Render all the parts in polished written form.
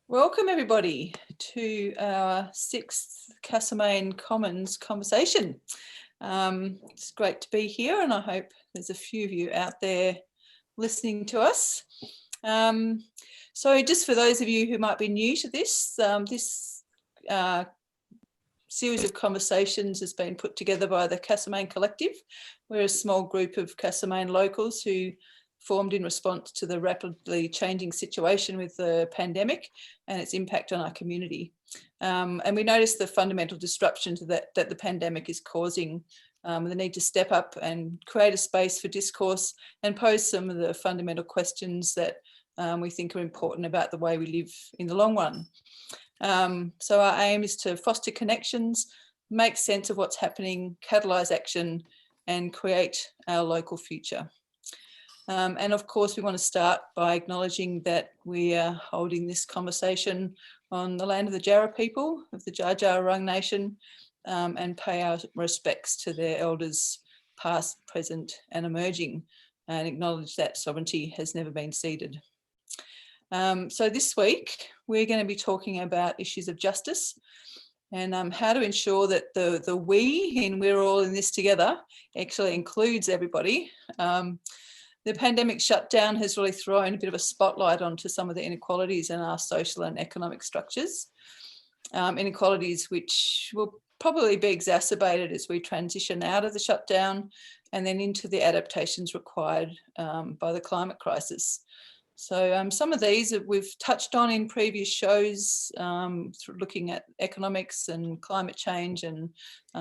Welcome everybody to our 6th Castlemaine Commons conversation. It's great to be here and I hope there's a few of you out there listening to us. So just for those of you who might be new to this, series of conversations has been put together by the Castlemaine Collective. We're a small group of Castlemaine locals who formed in response to the rapidly changing situation with the pandemic and its impact on our community. And we noticed the fundamental disruption to that the pandemic is causing, the need to step up and create a space for discourse and pose some of the fundamental questions that we think are important about the way we live in the long run. So our aim is to foster connections, make sense of what's happening, catalyse action and create our local future. And of course, we want to start by acknowledging that we are holding this conversation on the land of the Jarrah people of the Dja Dja Wurrung Nation and pay our respects to their elders past, present and emerging and acknowledge that sovereignty has never been ceded. So this week, we're going to be talking about issues of justice and how to ensure that the we in we're all in this together actually includes everybody. The pandemic shutdown has really thrown a bit of a spotlight onto some of the inequalities in our social and economic structures. Inequalities which will probably be exacerbated as we transition out of the shutdown and then into the adaptations required by the climate crisis. So some of these that we've touched on in previous shows, looking at economics and climate change and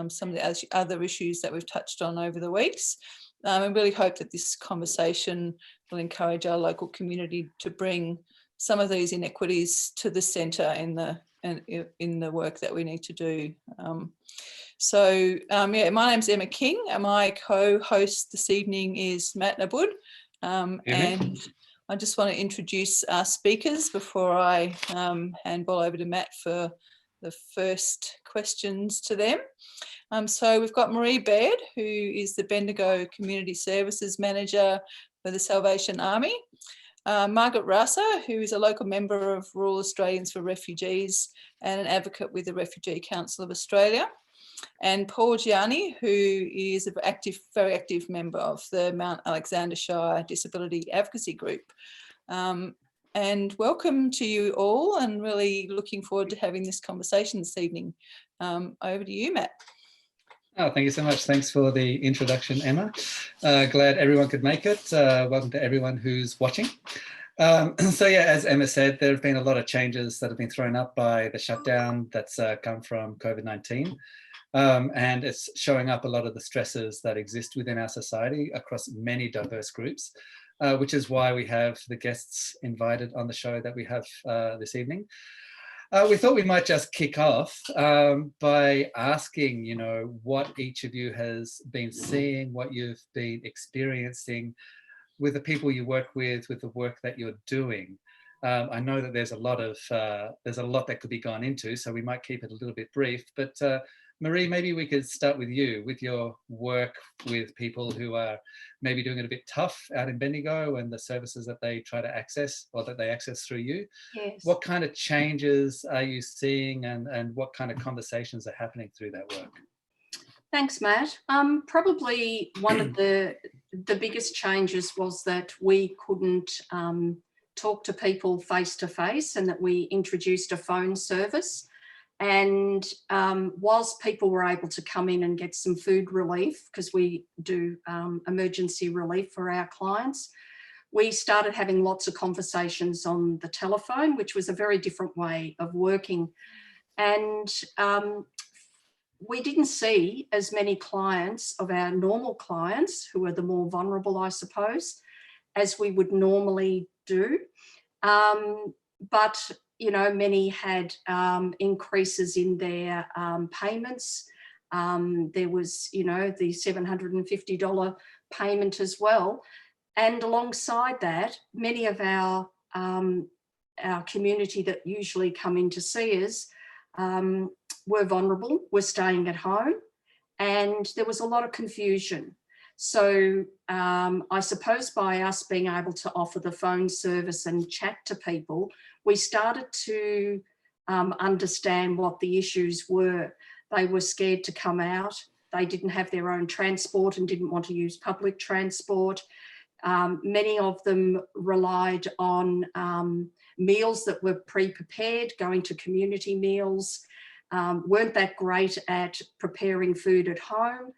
some of the other issues that we've touched on over the weeks. I really hope that this conversation will encourage our local community to bring some of these inequities to the centre in the work that we need to do. My name's Emma King and my co-host this evening is Matt Nabood. And I just want to introduce our speakers before I handball over to Matt for the first questions to them. So we've got Maree Baird, who is the Bendigo Community Services Manager for the Salvation Army. Margaret Rasa, who is a local member of Rural Australians for Refugees and an advocate with the Refugee Council of Australia. And Paul Gianni, who is a very active member of the Mount Alexander Shire Disability Advocacy Group. And welcome to you all and really looking forward to having this conversation this evening. Over to you, Matt. Oh, thank you so much. Thanks for the introduction, Emma. Glad everyone could make it. Welcome to everyone who's watching. So yeah, as Emma said, there have been a lot of changes that have been thrown up by the shutdown that's come from COVID-19. And it's showing up a lot of the stresses that exist within our society across many diverse groups, which is why we have the guests invited on the show that we have this evening. We thought we might just kick off by asking, what each of you has been seeing, what you've been experiencing with the people you work with the work that you're doing. I know that there's a lot that could be gone into, so we might keep it a little bit brief. But Maree, maybe we could start with you, with your work with people who are maybe doing it a bit tough out in Bendigo and the services that they try to access or that they access through you. Yes. What kind of changes are you seeing and what kind of conversations are happening through that work? Thanks, Matt. Probably one of the biggest changes was that we couldn't talk to people face to face and that we introduced a phone service. And whilst people were able to come in and get some food relief, because we do emergency relief for our clients, we started having lots of conversations on the telephone, which was a very different way of working. And we didn't see as many clients of our normal clients, who are the more vulnerable, I suppose, as we would normally do. But many had increases in their payments. There was, the $750 payment as well. And alongside that, many of our community that usually come in to see us were vulnerable, were staying at home, and there was a lot of confusion. So I suppose by us being able to offer the phone service and chat to people, we started to understand what the issues were. They were scared to come out. They didn't have their own transport and didn't want to use public transport. Many of them relied on meals that were pre-prepared, going to community meals, weren't that great at preparing food at home.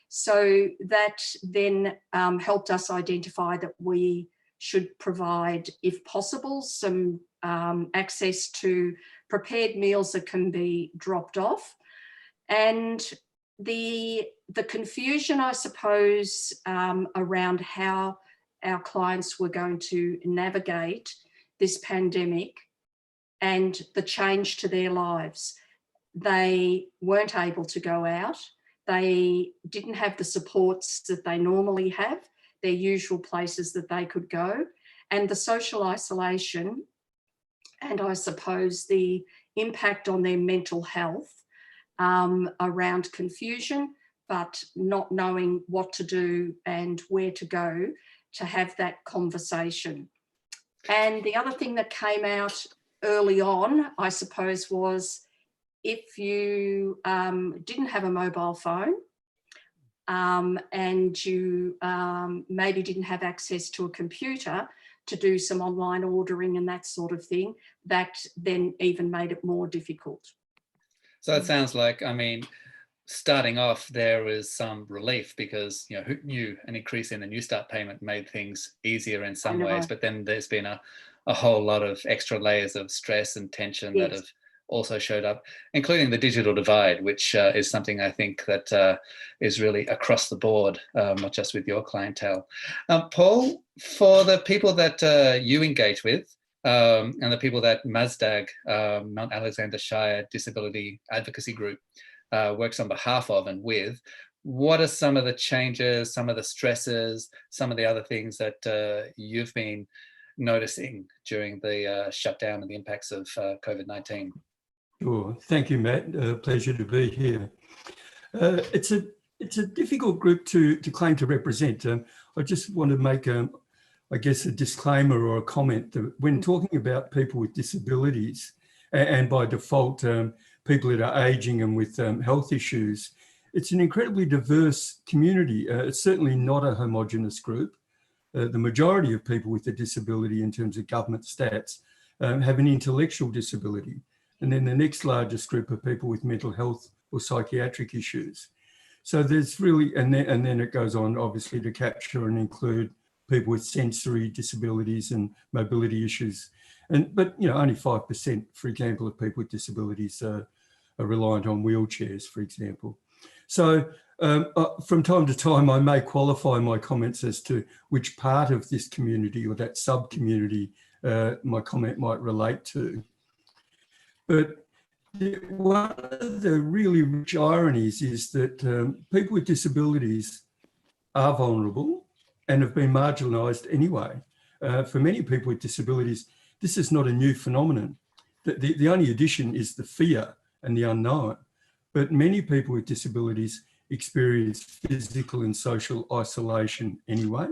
So that then helped us identify that we should provide, if possible, some access to prepared meals that can be dropped off. And the confusion, I suppose, around how our clients were going to navigate this pandemic and the change to their lives. They weren't able to go out. They didn't have the supports that they normally have, their usual places that they could go, and the social isolation, and I suppose the impact on their mental health around confusion, but not knowing what to do and where to go to have that conversation. And the other thing that came out early on, I suppose, was if you didn't have a mobile phone and you maybe didn't have access to a computer to do some online ordering and that sort of thing, that then even made it more difficult. So it sounds like, I mean, starting off, there was some relief because, you know, who knew an increase in the New Start payment made things easier in some ways, but then there's been a whole lot of extra layers of stress and tension that have also showed up, including the digital divide, which is something I think that is really across the board, not just with your clientele. Paul, for the people that you engage with and the people that MASDAG, Mount Alexander Shire Disability Advocacy Group, works on behalf of and with, what are some of the changes, some of the stresses, some of the other things that you've been noticing during the shutdown and the impacts of COVID-19? Sure. Thank you, Matt. Pleasure to be here. It's a difficult group to claim to represent. I just want to make, I guess, a disclaimer or a comment that when talking about people with disabilities, and by default, people that are ageing and with health issues, it's an incredibly diverse community. It's certainly not a homogenous group. The majority of people with a disability in terms of government stats have an intellectual disability. And then the next largest group are people with mental health or psychiatric issues. So there's really, and then it goes on obviously to capture and include people with sensory disabilities and mobility issues. But you know, only 5%, for example, of people with disabilities are reliant on wheelchairs, for example. So from time to time, I may qualify my comments as to which part of this community or that sub-community my comment might relate to. But one of the really rich ironies is that people with disabilities are vulnerable and have been marginalised anyway. For many people with disabilities, this is not a new phenomenon. The only addition is the fear and the unknown. But many people with disabilities experience physical and social isolation anyway.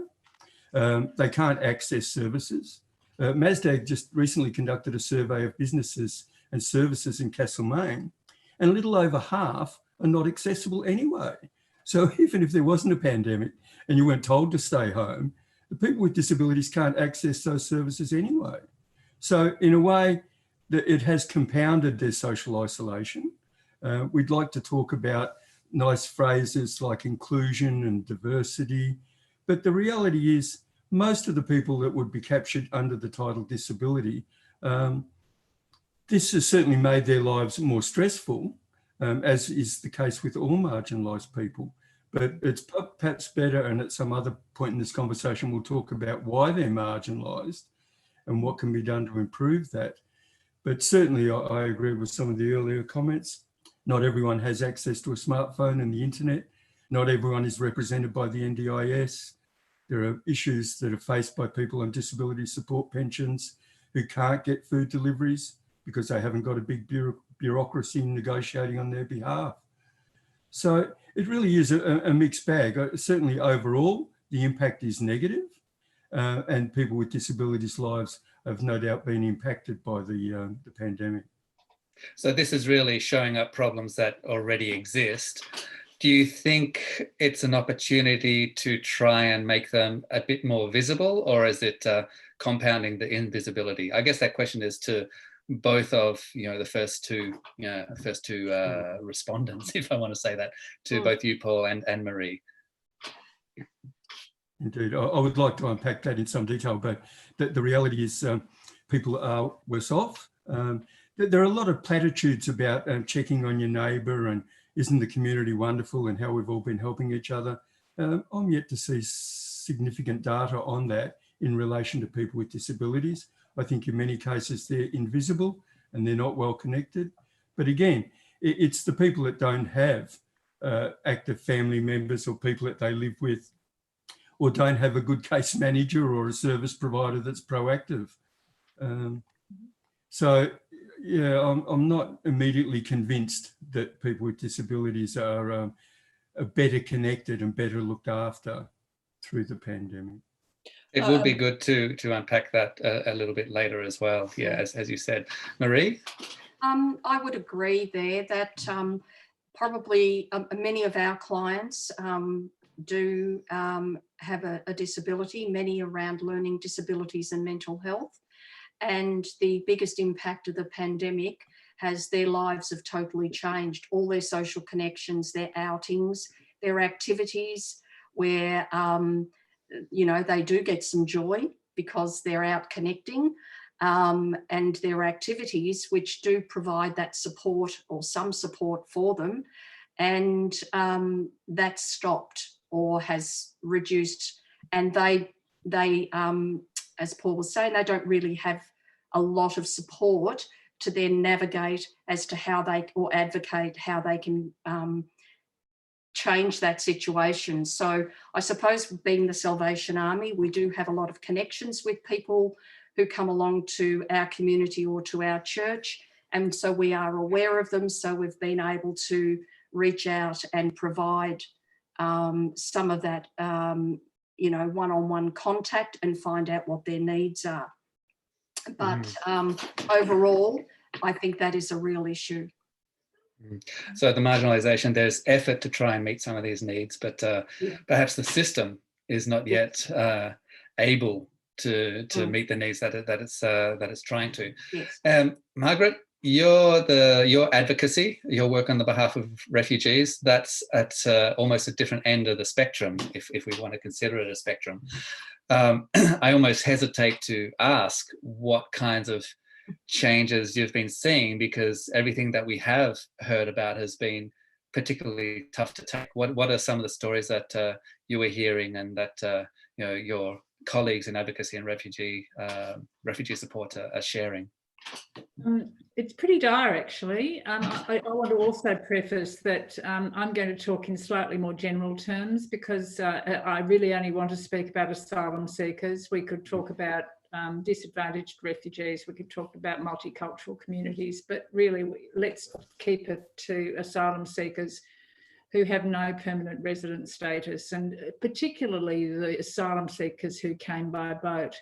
They can't access services. MASDAG just recently conducted a survey of businesses and services in Castlemaine, and a little over half are not accessible anyway. So even if there wasn't a pandemic and you weren't told to stay home, the people with disabilities can't access those services anyway. So in a way, it has compounded their social isolation. We'd like to talk about nice phrases like inclusion and diversity, but the reality is most of the people that would be captured under the title disability, this has certainly made their lives more stressful, as is the case with all marginalised people. But it's perhaps better, and at some other point in this conversation, we'll talk about why they're marginalised and what can be done to improve that. But certainly I agree with some of the earlier comments. Not everyone has access to a smartphone and the internet. Not everyone is represented by the NDIS. There are issues that are faced by people on disability support pensions who can't get food deliveries because they haven't got a big bureaucracy negotiating on their behalf. So it really is a mixed bag. Certainly overall, the impact is negative and people with disabilities' lives have no doubt been impacted by the pandemic. So this is really showing up problems that already exist. Do you think it's an opportunity to try and make them a bit more visible, or is it compounding the invisibility? I guess that question is to both of the first two respondents, if I want to say that, to both you, Paul, and Maree. Indeed, I would like to unpack that in some detail, but the reality is people are worse off. There are a lot of platitudes about checking on your neighbour and isn't the community wonderful and how we've all been helping each other. I'm yet to see significant data on that in relation to people with disabilities. I think in many cases they're invisible and they're not well connected. But again, it's the people that don't have active family members or people that they live with, or don't have a good case manager or a service provider that's proactive. So yeah, I'm not immediately convinced that people with disabilities are better connected and better looked after through the pandemic. It would be good to unpack that a little bit later as well. Yeah, as you said. Maree? I would agree there that probably many of our clients do have a disability, many around learning disabilities and mental health. And the biggest impact of the pandemic has their lives have totally changed. All their social connections, their outings, their activities where, they do get some joy because they're out connecting, and their activities which do provide that support or some support for them. And that's stopped or has reduced. And they as Paul was saying, they don't really have a lot of support to then navigate as to how they, or advocate how they can change that situation. So I suppose being the Salvation Army, we do have a lot of connections with people who come along to our community or to our church. And so we are aware of them. So we've been able to reach out and provide some of that one-on-one contact and find out what their needs are. But overall, I think that is a real issue. So the marginalisation, there's effort to try and meet some of these needs, but perhaps the system is not yet able to meet the needs that it's trying to. Yes. Margaret, your advocacy, your work on the behalf of refugees, that's at almost a different end of the spectrum, if we want to consider it a spectrum. I almost hesitate to ask what kinds of changes you've been seeing, because everything that we have heard about has been particularly tough to take. What are some of the stories that you were hearing and that your colleagues in advocacy and refugee support are sharing? It's pretty dire, actually. I want to also preface that I'm going to talk in slightly more general terms, because I really only want to speak about asylum seekers. We could talk about disadvantaged refugees, we could talk about multicultural communities, but really let's keep it to asylum seekers who have no permanent resident status, and particularly the asylum seekers who came by boat.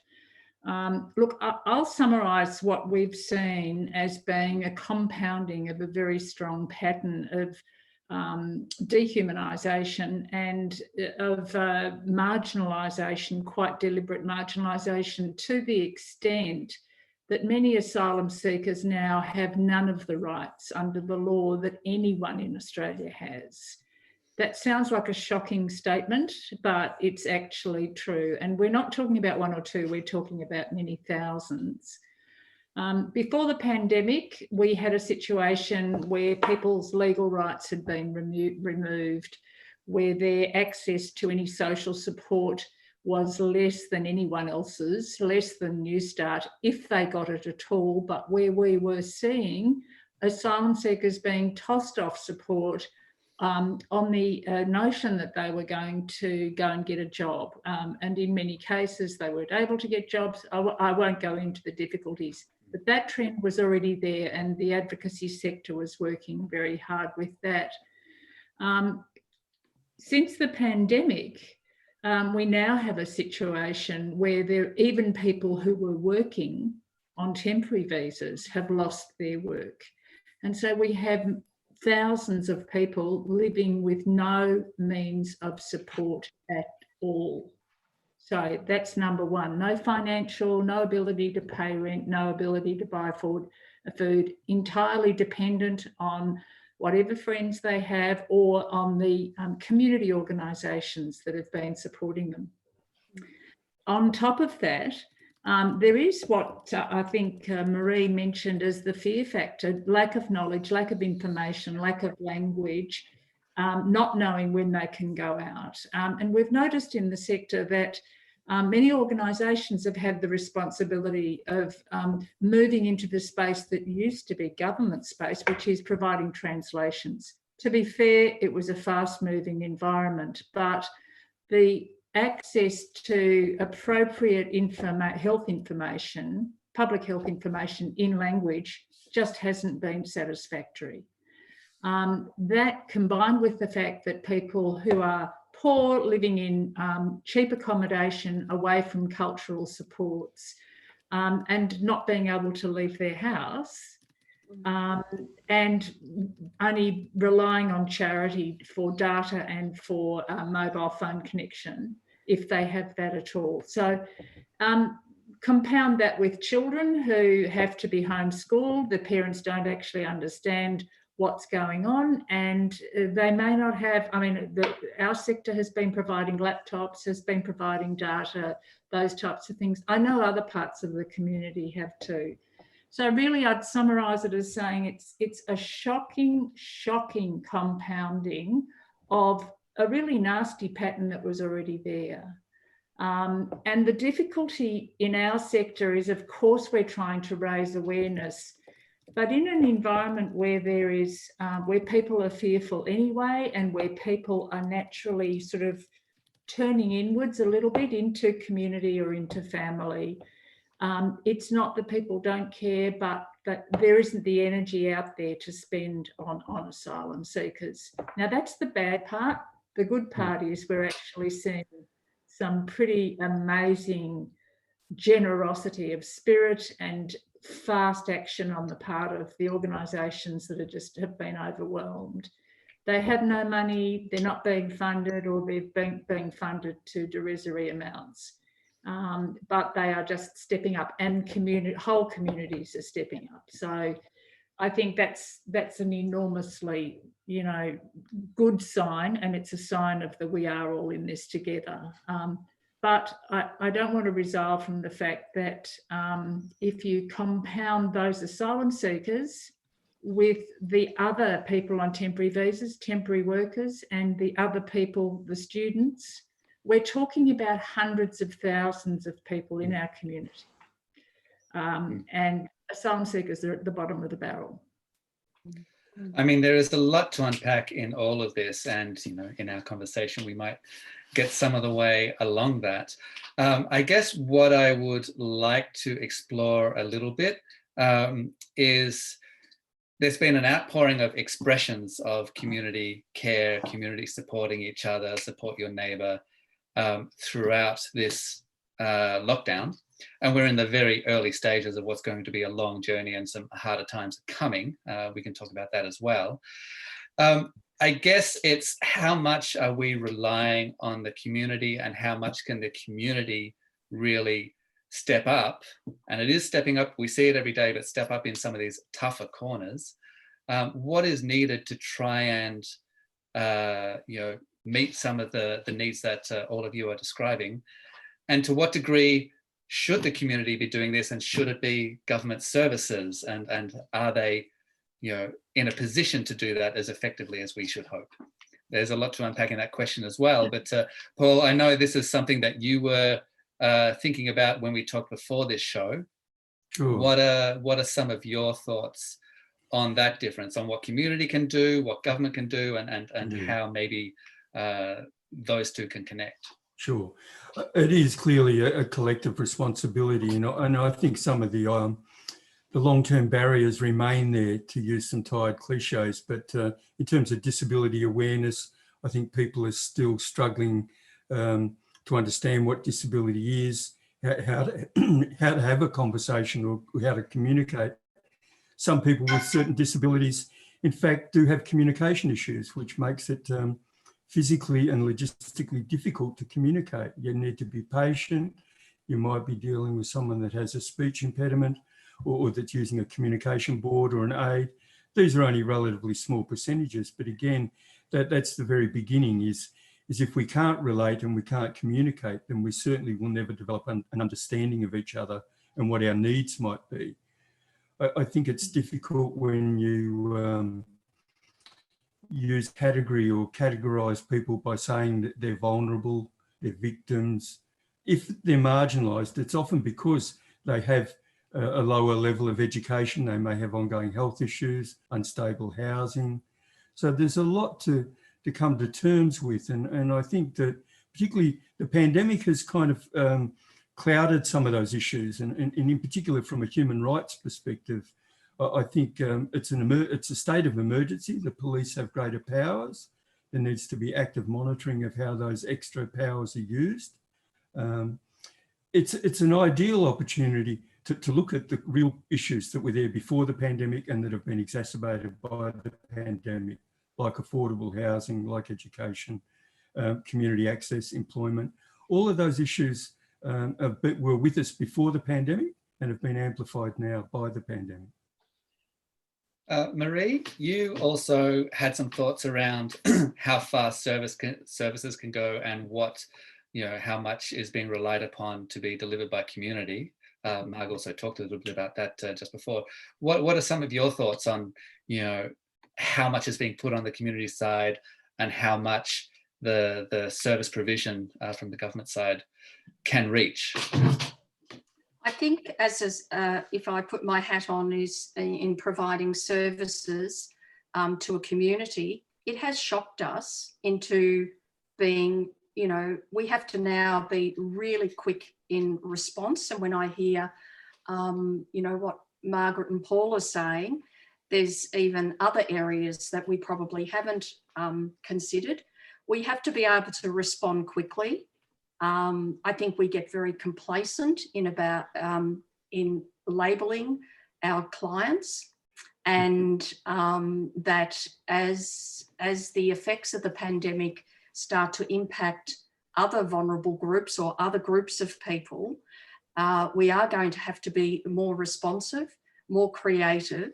Look, I'll summarise what we've seen as being a compounding of a very strong pattern of dehumanisation and of marginalisation, quite deliberate marginalisation, to the extent that many asylum seekers now have none of the rights under the law that anyone in Australia has. That sounds like a shocking statement, but it's actually true. And we're not talking about one or two, we're talking about many thousands. Before the pandemic, we had a situation where people's legal rights had been removed, where their access to any social support was less than anyone else's, less than Newstart, if they got it at all, but where we were seeing asylum seekers being tossed off support on the notion that they were going to go and get a job. And in many cases, they weren't able to get jobs. I won't go into the difficulties, but that trend was already there, and the advocacy sector was working very hard with that. Since the pandemic, we now have a situation where even people who were working on temporary visas have lost their work. And so we have thousands of people living with no means of support at all. So that's number one. No financial, no ability to pay rent, no ability to buy food, entirely dependent on whatever friends they have or on the community organisations that have been supporting them. On top of that, there is what I think Maree mentioned as the fear factor: lack of knowledge, lack of information, lack of language, not knowing when they can go out. And we've noticed in the sector that many organisations have had the responsibility of moving into the space that used to be government space, which is providing translations. To be fair, it was a fast-moving environment, but the access to appropriate health information, public health information in language, just hasn't been satisfactory. That, combined with the fact that people who are poor, living in cheap accommodation away from cultural supports, and not being able to leave their house, and only relying on charity for data and for mobile phone connection, if they have that at all. So compound that with children who have to be homeschooled, the parents don't actually understand what's going on, and they may not have, our sector has been providing laptops, has been providing data, those types of things. I know other parts of the community have too. So really I'd summarise it as saying it's a shocking compounding of a really nasty pattern that was already there. And the difficulty in our sector is, of course, we're trying to raise awareness, but in an environment where there is, where people are fearful anyway, and where people are naturally sort of turning inwards a little bit into community or into family, it's not that people don't care, but that there isn't the energy out there to spend on asylum seekers. Now, that's the bad part. The good part is we're actually seeing some pretty amazing generosity of spirit and fast action on the part of the organisations that have been overwhelmed. They have no money, they're not being funded, or they're being funded to derisory amounts. But they are just stepping up, and whole communities are stepping up. So I think that's an enormously, good sign, and it's a sign of that we are all in this together. But I don't want to resile from the fact that if you compound those asylum seekers with the other people on temporary visas, temporary workers, and the other people, the students, we're talking about hundreds of thousands of people in our community. And asylum seekers are at the bottom of the barrel. I mean, there is a lot to unpack in all of this, and in our conversation we might get some of the way along that. I guess what I would like to explore a little bit is there's been an outpouring of expressions of community care, community supporting each other, support your neighbour throughout this lockdown. And we're in the very early stages of what's going to be a long journey, and some harder times are coming. We can talk about that as well. I guess it's how much are we relying on the community, and how much can the community really step up? And it is stepping up. We see it every day, but step up in some of these tougher corners. What is needed to try and meet some of the needs that all of you are describing? And to what degree should the community be doing this, and should it be government services, and are they in a position to do that as effectively as we should hope? There's a lot to unpack in that question as well, but Paul, I know this is something that you were thinking about when we talked before this show. Sure. What are some of your thoughts on that difference, on what community can do, what government can do, and how maybe those two can connect? Sure. It is clearly a collective responsibility, and I think some of the long-term barriers remain there, to use some tired cliches, but in terms of disability awareness, I think people are still struggling to understand what disability is, how to have a conversation or how to communicate. Some people with certain disabilities, in fact, do have communication issues, which makes it physically and logistically difficult to communicate. You need to be patient. You might be dealing with someone that has a speech impediment or that's using a communication board or an aid. These are only relatively small percentages, but again, that's the very beginning is if we can't relate and we can't communicate, then we certainly will never develop an understanding of each other and what our needs might be. I think it's difficult when you use category or categorise people by saying that they're vulnerable, they're victims. If they're marginalised, it's often because they have a lower level of education. They may have ongoing health issues, unstable housing. So there's a lot to come to terms with. And I think that particularly the pandemic has kind of clouded some of those issues. And in particular, from a human rights perspective, I think it's a state of emergency. The police have greater powers. There needs to be active monitoring of how those extra powers are used. It's an ideal opportunity to look at the real issues that were there before the pandemic and that have been exacerbated by the pandemic, like affordable housing, like education, community access, employment. All of those issues were with us before the pandemic and have been amplified now by the pandemic. Maree, you also had some thoughts around how far services can go and what, how much is being relied upon to be delivered by community. Marg also talked a little bit about that just before. What are some of your thoughts on, how much is being put on the community side and how much the service provision from the government side can reach? I think if I put my hat on is in providing services to a community, it has shocked us into being, we have to now be really quick in response. And when I hear, what Margaret and Paul are saying, there's even other areas that we probably haven't considered. We have to be able to respond quickly. I think we get very complacent in labelling our clients, and that as the effects of the pandemic start to impact other vulnerable groups or other groups of people, we are going to have to be more responsive, more creative.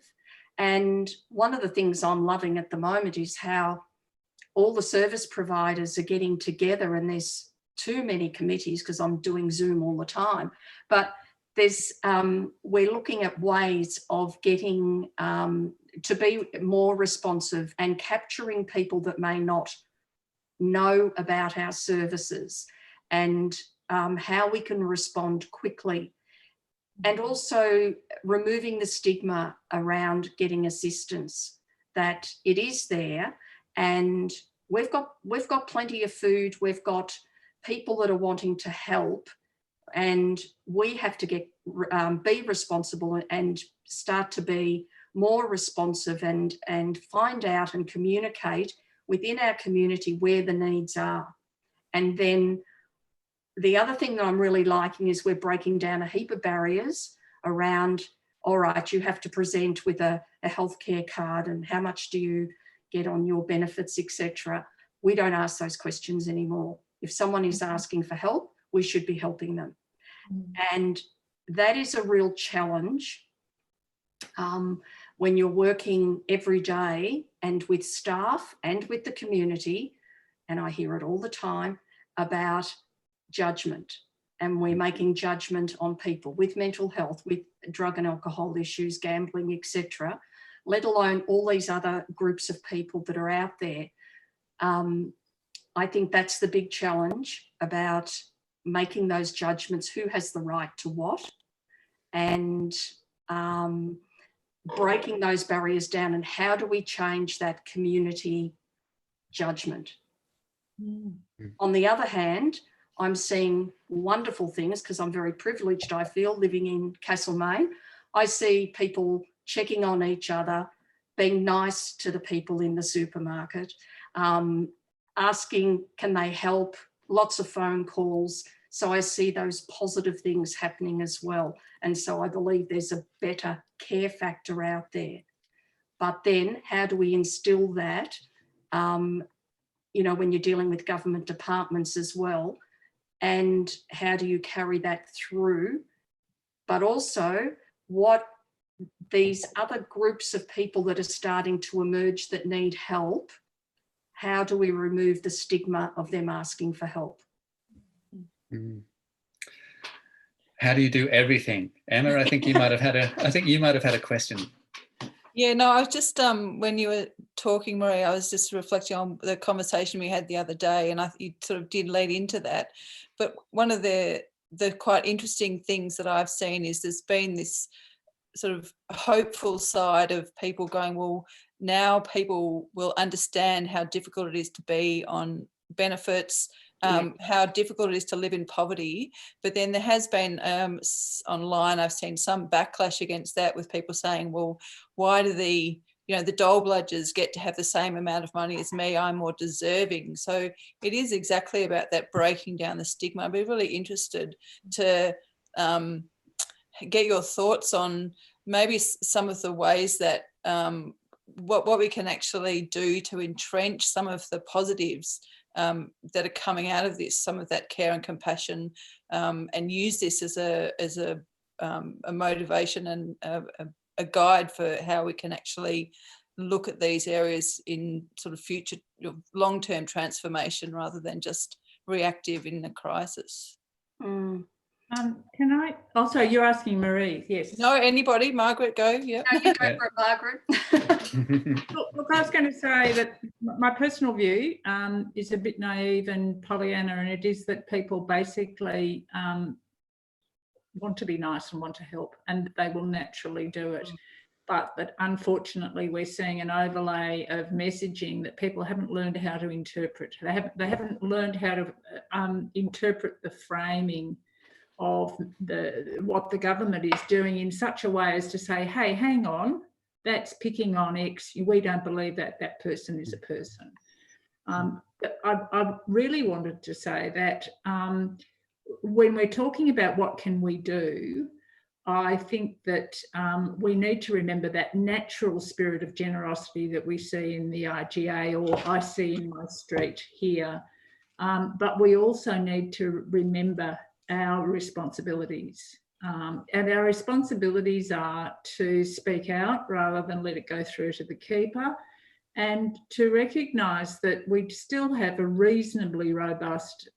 And one of the things I'm loving at the moment is how all the service providers are getting together, and there's too many committees because I'm doing Zoom all the time, but we're looking at ways of getting to be more responsive and capturing people that may not know about our services, and how we can respond quickly, and also removing the stigma around getting assistance, that it is there and we've got plenty of food, we've got people that are wanting to help, and we have to be responsible and start to be more responsive and find out and communicate within our community where the needs are. And then the other thing that I'm really liking is we're breaking down a heap of barriers around, all right, you have to present with a healthcare card and how much do you get on your benefits, etc. We don't ask those questions anymore. If someone is asking for help, we should be helping them. And that is a real challenge when you're working every day and with staff and with the community, and I hear it all the time about judgment, and we're making judgment on people with mental health, with drug and alcohol issues, gambling, etc., let alone all these other groups of people that are out there. I think that's the big challenge about making those judgments, who has the right to what, and breaking those barriers down, and how do we change that community judgment. On the other hand, I'm seeing wonderful things because I'm very privileged, I feel, living in Castlemaine. I see people checking on each other, being nice to the people in the supermarket, asking, can they help lots of phone calls. So I see those positive things happening as well. And so I believe there's a better care factor out there. But then how do we instill that, you know, when you're dealing with government departments as well? And how do you carry that through? But also what these other groups of people that are starting to emerge that need help, how do we remove the stigma of them asking for help? Mm. How do you do everything? Emma, I think you might have had a question. Yeah, no, I was just, when you were talking, Maree, I was just reflecting on the conversation we had the other day, and you sort of did lead into that. But one of the quite interesting things that I've seen is there's been this sort of hopeful side of people going, well, now people will understand how difficult it is to be on benefits, how difficult it is to live in poverty. But then there has been online, I've seen some backlash against that, with people saying, well, why do the dole bludgers get to have the same amount of money as me? I'm more deserving. So it is exactly about that breaking down the stigma. I'd be really interested to get your thoughts on maybe some of the ways that what we can actually do to entrench some of the positives that are coming out of this, some of that care and compassion, and use this as a motivation and a guide for how we can actually look at these areas in sort of future long-term transformation rather than just reactive in a crisis. Can I also, you're asking Maree, yes. No, anybody, Margaret, go. Yeah. No, you go for it, Margaret. Look, I was going to say that my personal view is a bit naive and Pollyanna, and it is that people basically want to be nice and want to help, and they will naturally do it. But that unfortunately we're seeing an overlay of messaging that people haven't learned how to interpret. They haven't learned how to interpret the framing of what the government is doing in such a way as to say, hey, hang on, that's picking on X. We don't believe that that person is a person. I really wanted to say that when we're talking about what can we do, I think that we need to remember that natural spirit of generosity that we see in the IGA, or I see in my street here. But we also need to remember our responsibilities. And our responsibilities are to speak out rather than let it go through to the keeper, and to recognise that we still have a reasonably robust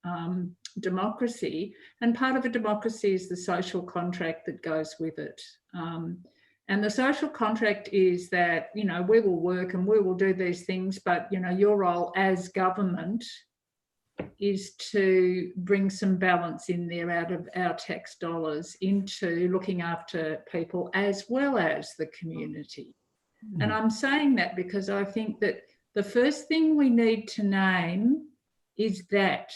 democracy, and part of a democracy is the social contract that goes with it. And the social contract is that, you know, we will work and we will do these things, but, you know, your role as government is to bring some balance in there out of our tax dollars into looking after people as well as the community. And I'm saying that because I think that the first thing we need to name is that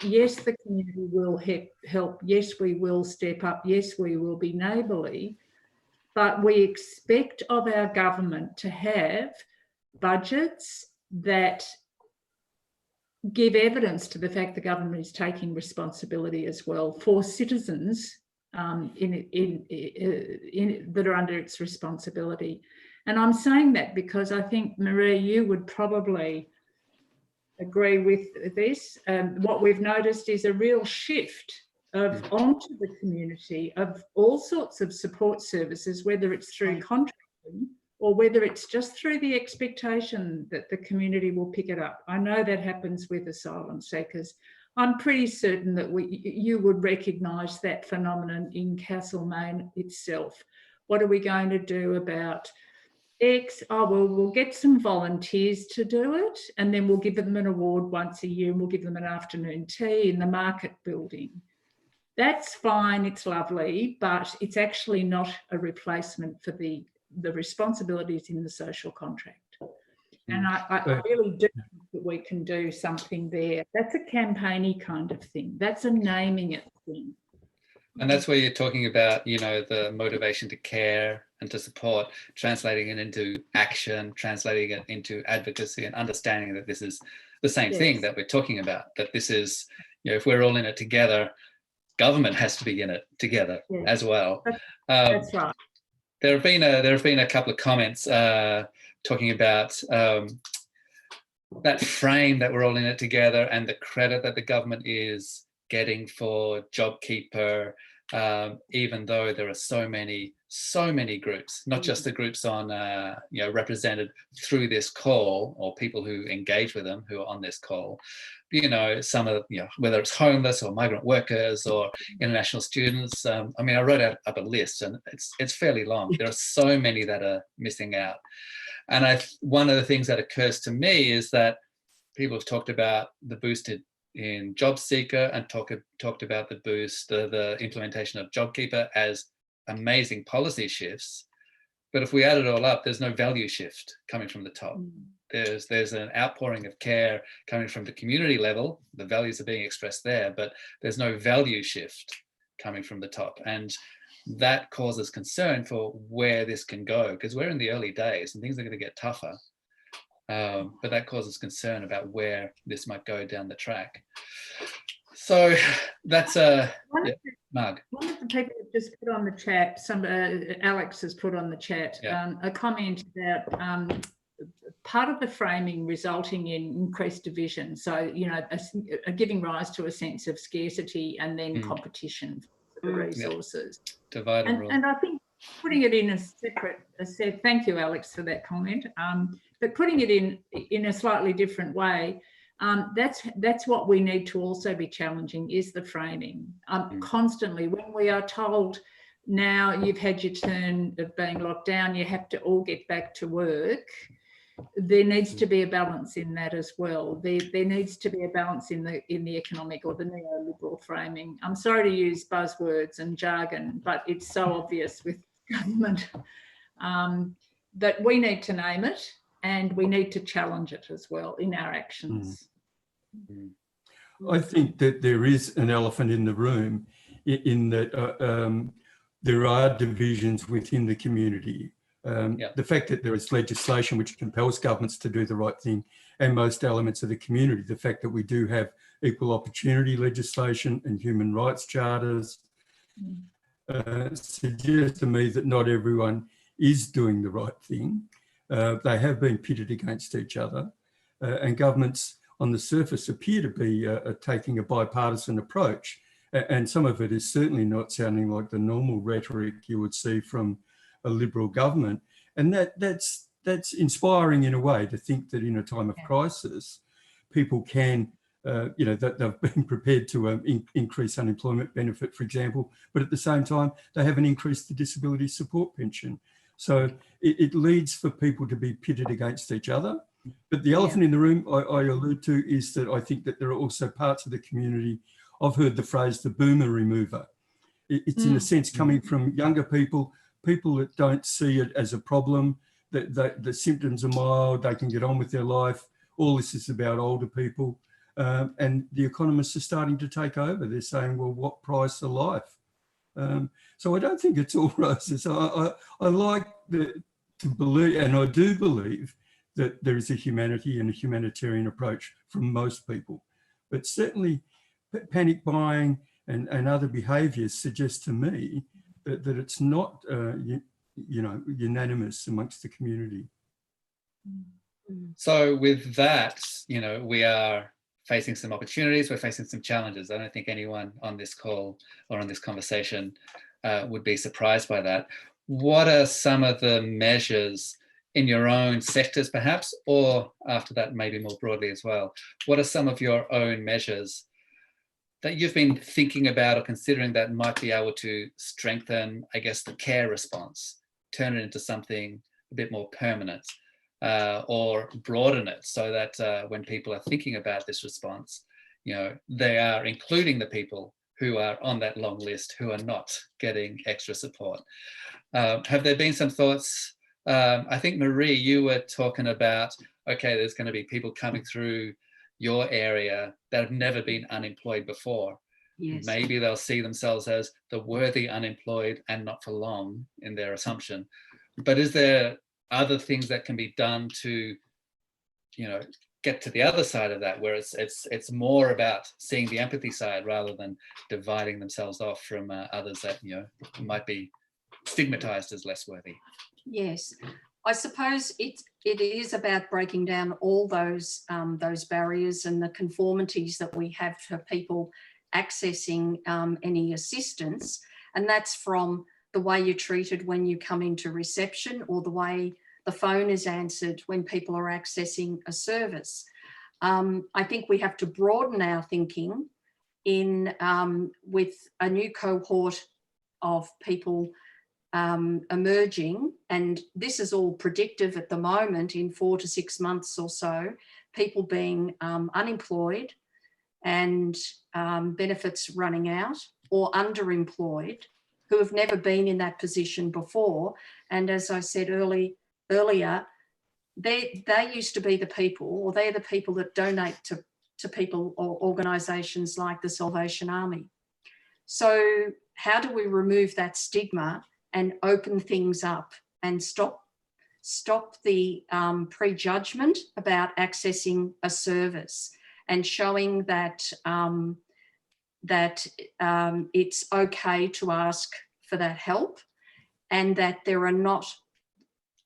yes, the community will help, yes, we will step up, yes, we will be neighbourly, but we expect of our government to have budgets that give evidence to the fact the government is taking responsibility as well for citizens that are under its responsibility. And I'm saying that because I think, Maree, you would probably agree with this. What we've noticed is a real shift onto the community of all sorts of support services, whether it's through contracting or whether it's just through the expectation that the community will pick it up. I know that happens with asylum seekers. I'm pretty certain that you would recognise that phenomenon in Castlemaine itself. What are we going to do about X? Oh, well, we'll get some volunteers to do it, and then we'll give them an award once a year, and we'll give them an afternoon tea in the market building. That's fine, it's lovely, but it's actually not a replacement for the responsibilities in the social contract. And I really do think that we can do something there. That's a campaigny kind of thing. That's a naming it thing. And that's where you're talking about, you know, the motivation to care and to support, translating it into action, translating it into advocacy, and understanding that this is the same thing Yes. that we're talking about, that this is, if we're all in it together, government has to be in it together as well. That's right. There have been a couple of comments talking about that frame that we're all in it together and the credit that the government is getting for JobKeeper, even though there are so many groups, not just the groups on represented through this call, or people who engage with them who are on this call. Some of whether it's homeless or migrant workers or international students. I wrote up a list, and it's fairly long. There are so many that are missing out. And one of the things that occurs to me is that people have talked about the boost in Job Seeker and talked about the boost, the implementation of JobKeeper as amazing policy shifts. But if we add it all up, there's no value shift coming from the top. There's an outpouring of care coming from the community level. The values are being expressed there, but there's no value shift coming from the top. And that causes concern for where this can go, because we're in the early days and things are going to get tougher. But that causes concern about where this might go down the track. So that's Marg. One of the people have just put on the chat, Alex has put on the chat, a comment about part of the framing resulting in increased division. So, giving rise to a sense of scarcity and then competition for the resources. Divide and rule. And I think putting it in thank you, Alex, for that comment, but putting it in a slightly different way, that's what we need to also be challenging, is the framing. Constantly, when we are told, now you've had your turn of being locked down, you have to all get back to work, there needs to be a balance in that as well. There needs to be a balance in the economic or the neoliberal framing. I'm sorry to use buzzwords and jargon, but it's so obvious with government that we need to name it and we need to challenge it as well in our actions. I think that there is an elephant in the room in that there are divisions within the community. The fact that there is legislation which compels governments to do the right thing, and most elements of the community, the fact that we do have equal opportunity legislation and human rights charters, suggests to me that not everyone is doing the right thing. They have been pitted against each other, and governments on the surface appear to be taking a bipartisan approach. And some of it is certainly not sounding like the normal rhetoric you would see from a Liberal government. And that's inspiring in a way, to think that in a time of crisis, people can, that they've been prepared to increase unemployment benefit, for example, but at the same time, they haven't increased the disability support pension. So it leads for people to be pitted against each other. But the elephant in the room I allude to is that I think that there are also parts of the community, I've heard the phrase, the boomer remover. It's in a sense coming from younger people that don't see it as a problem, that the symptoms are mild, they can get on with their life. All this is about older people. And the economists are starting to take over. They're saying, well, what price of life? So I don't think it's all roses. I like to believe, and I do believe, that there is a humanity and a humanitarian approach from most people. But certainly panic buying and other behaviours suggest to me that it's not, unanimous amongst the community. So with that, we are facing some opportunities, we're facing some challenges. I don't think anyone on this call or on this conversation would be surprised by that. What are some of the measures in your own sectors perhaps, or after that maybe more broadly as well? What are some of your own measures that you've been thinking about or considering that might be able to strengthen, I guess, the care response, turn it into something a bit more permanent, or broaden it so that when people are thinking about this response, they are including the people who are on that long list who are not getting extra support? Have there been some thoughts? I think, Maree, you were talking about, okay, there's going to be people coming through your area that have never been unemployed before. Yes. Maybe they'll see themselves as the worthy unemployed and not for long in their assumption. But is there other things that can be done to, get to the other side of that, where it's more about seeing the empathy side rather than dividing themselves off from others that, you know, might be stigmatized as less worthy. Yes, I suppose it is about breaking down all those barriers and the conformities that we have for people accessing any assistance, and that's from the way you're treated when you come into reception, or the way the phone is answered when people are accessing a service. I think we have to broaden our thinking in with a new cohort of people emerging, and this is all predictive at the moment, in 4 to 6 months or so, people being unemployed and benefits running out, or underemployed, who have never been in that position before. And as I said earlier, they used to be the people, or they're the people that donate to people or organisations like the Salvation Army. So how do we remove that stigma and open things up and stop the prejudgment about accessing a service, and showing that it's okay to ask for that help, and that there are not,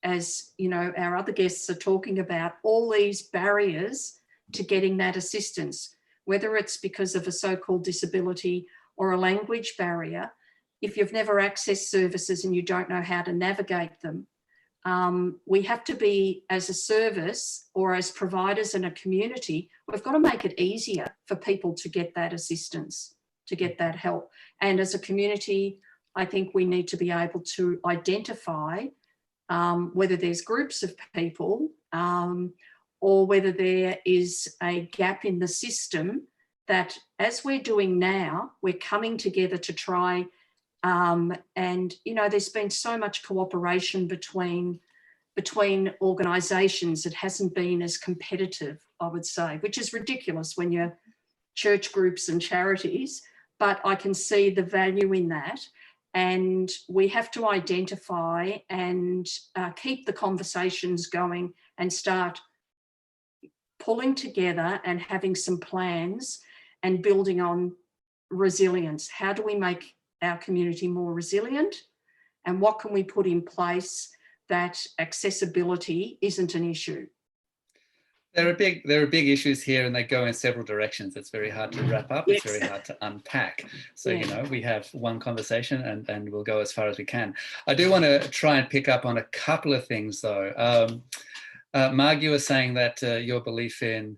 as you know, our other guests are talking about, all these barriers to getting that assistance, whether it's because of a so-called disability or a language barrier. If you've never accessed services and you don't know how to navigate them, we have to be, as a service or as providers in a community, we've got to make it easier for people to get that assistance, to get that help. And as a community, I think we need to be able to identify whether there's groups of people or whether there is a gap in the system, that, as we're doing now, we're coming together to try. And, you know, there's been so much cooperation between organisations. It hasn't been as competitive, I would say, which is ridiculous when you're church groups and charities, but I can see the value in that. And we have to identify and keep the conversations going and start pulling together and having some plans and building on resilience. How do we make our community more resilient, and what can we put in place that accessibility isn't an issue? There are big issues here, and they go in several directions. It's very hard to wrap up. Yes. It's very hard to unpack. So, Yeah. you know, we have one conversation and we'll go as far as we can. I do want to try and pick up on a couple of things, though. Marg, you were saying that your belief in,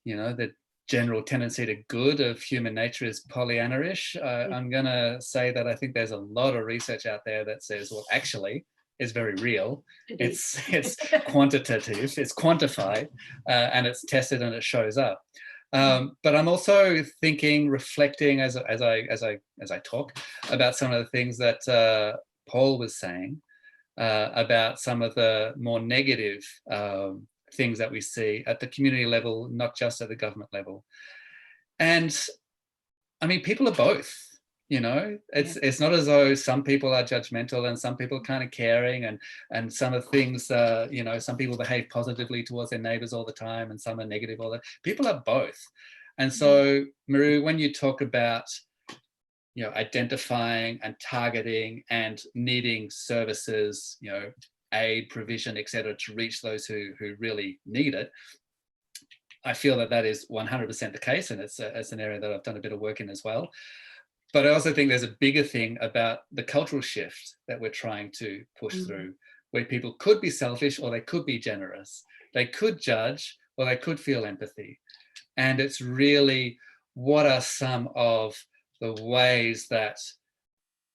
you know, the general tendency to good of human nature is Pollyanna-ish. I'm going to say that I think there's a lot of research out there that says, well, actually, it's very real. It's quantitative, it's quantified, and it's tested and it shows up. But I'm also thinking, reflecting as I talk about some of the things that Paul was saying about some of the more negative things that we see at the community level, not just at the government level. And I mean, people are both. You know, it's not as though some people are judgmental and some people are kind of caring, and some of things, you know, some people behave positively towards their neighbours all the time and some are negative all the time. People are both. And so, Maree, when you talk about, you know, identifying and targeting and needing services, you know, aid, provision, etc., to reach those who really need it, I feel that is 100% the case, and it's an area that I've done a bit of work in as well. But I also think there's a bigger thing about the cultural shift that we're trying to push through, where people could be selfish or they could be generous. They could judge or they could feel empathy. And it's really, what are some of the ways that,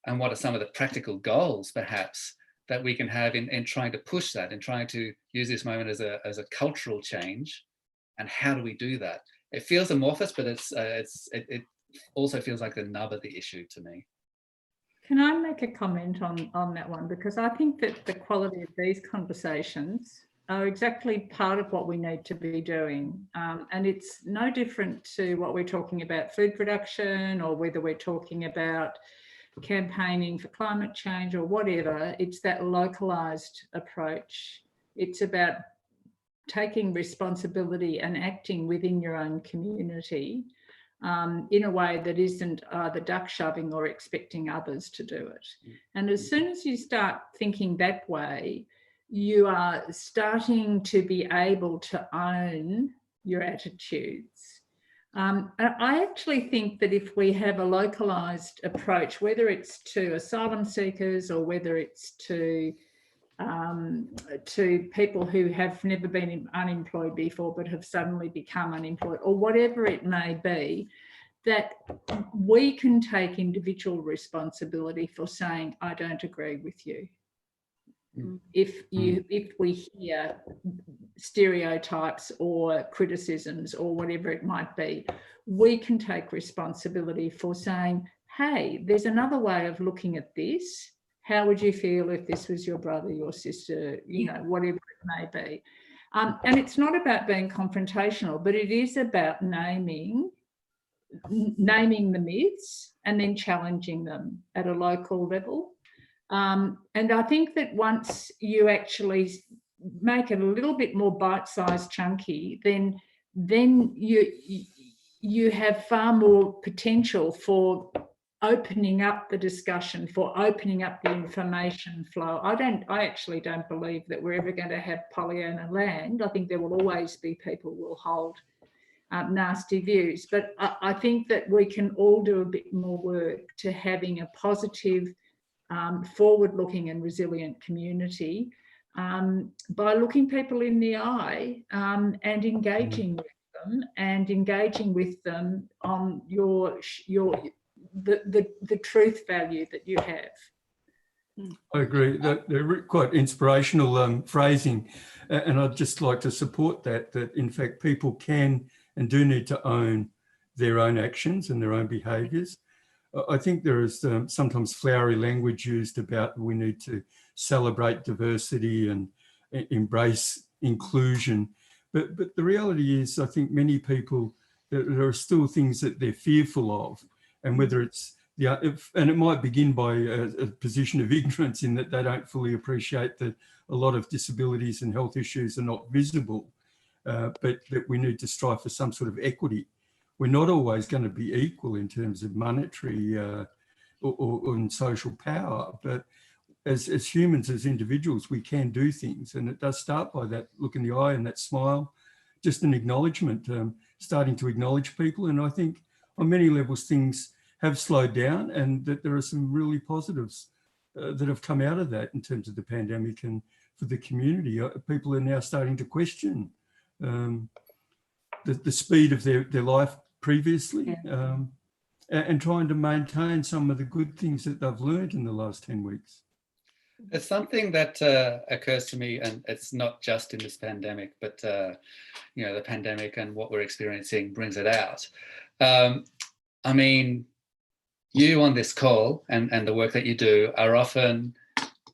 and what are some of the practical goals perhaps that we can have in trying to push that, and trying to use this moment as a cultural change, and how do we do that? It feels amorphous, but it also feels like the nub of the issue to me. Can I make a comment on that one? Because I think that the quality of these conversations are exactly part of what we need to be doing. And it's no different to what we're talking about food production, or whether we're talking about campaigning for climate change or whatever. It's that localised approach. It's about taking responsibility and acting within your own community in a way that isn't either duck shoving or expecting others to do it. And as soon as you start thinking that way, you are starting to be able to own your attitudes. And I actually think that if we have a localised approach, whether it's to asylum seekers or whether it's to people who have never been unemployed before but have suddenly become unemployed, or whatever it may be, that we can take individual responsibility for saying, I don't agree with you. If we hear stereotypes or criticisms or whatever it might be, we can take responsibility for saying, hey, there's another way of looking at this. How would you feel if this was your brother, your sister, you know, whatever it may be? And it's not about being confrontational, but it is about naming the myths and then challenging them at a local level. And I think that once you actually make it a little bit more bite-sized, chunky, then you have far more potential for opening up the discussion, for opening up the information flow. I actually don't believe that we're ever going to have Pollyanna land. I think there will always be people who will hold nasty views, but I think that we can all do a bit more work to having a positive, forward-looking and resilient community by looking people in the eye and engaging with them, and engaging with them on the truth value that you have. I agree. They're quite inspirational phrasing, and I'd just like to support that in fact people can and do need to own their own actions and their own behaviours. I think there is sometimes flowery language used about we need to celebrate diversity and embrace inclusion. But the reality is, I think many people, there are still things that they're fearful of, and whether it's, and it might begin by a position of ignorance in that they don't fully appreciate that a lot of disabilities and health issues are not visible, but that we need to strive for some sort of equity. We're not always going to be equal in terms of monetary or in social power, but as humans, as individuals, we can do things. And it does start by that look in the eye and that smile, just an acknowledgement, starting to acknowledge people. And I think on many levels, things have slowed down, and that there are some really positives that have come out of that in terms of the pandemic and for the community. People are now starting to question the speed of their life previously, and trying to maintain some of the good things that they've learned in the last 10 weeks. It's something that occurs to me, and it's not just in this pandemic, but you know, the pandemic and what we're experiencing brings it out. I mean, you on this call and the work that you do are often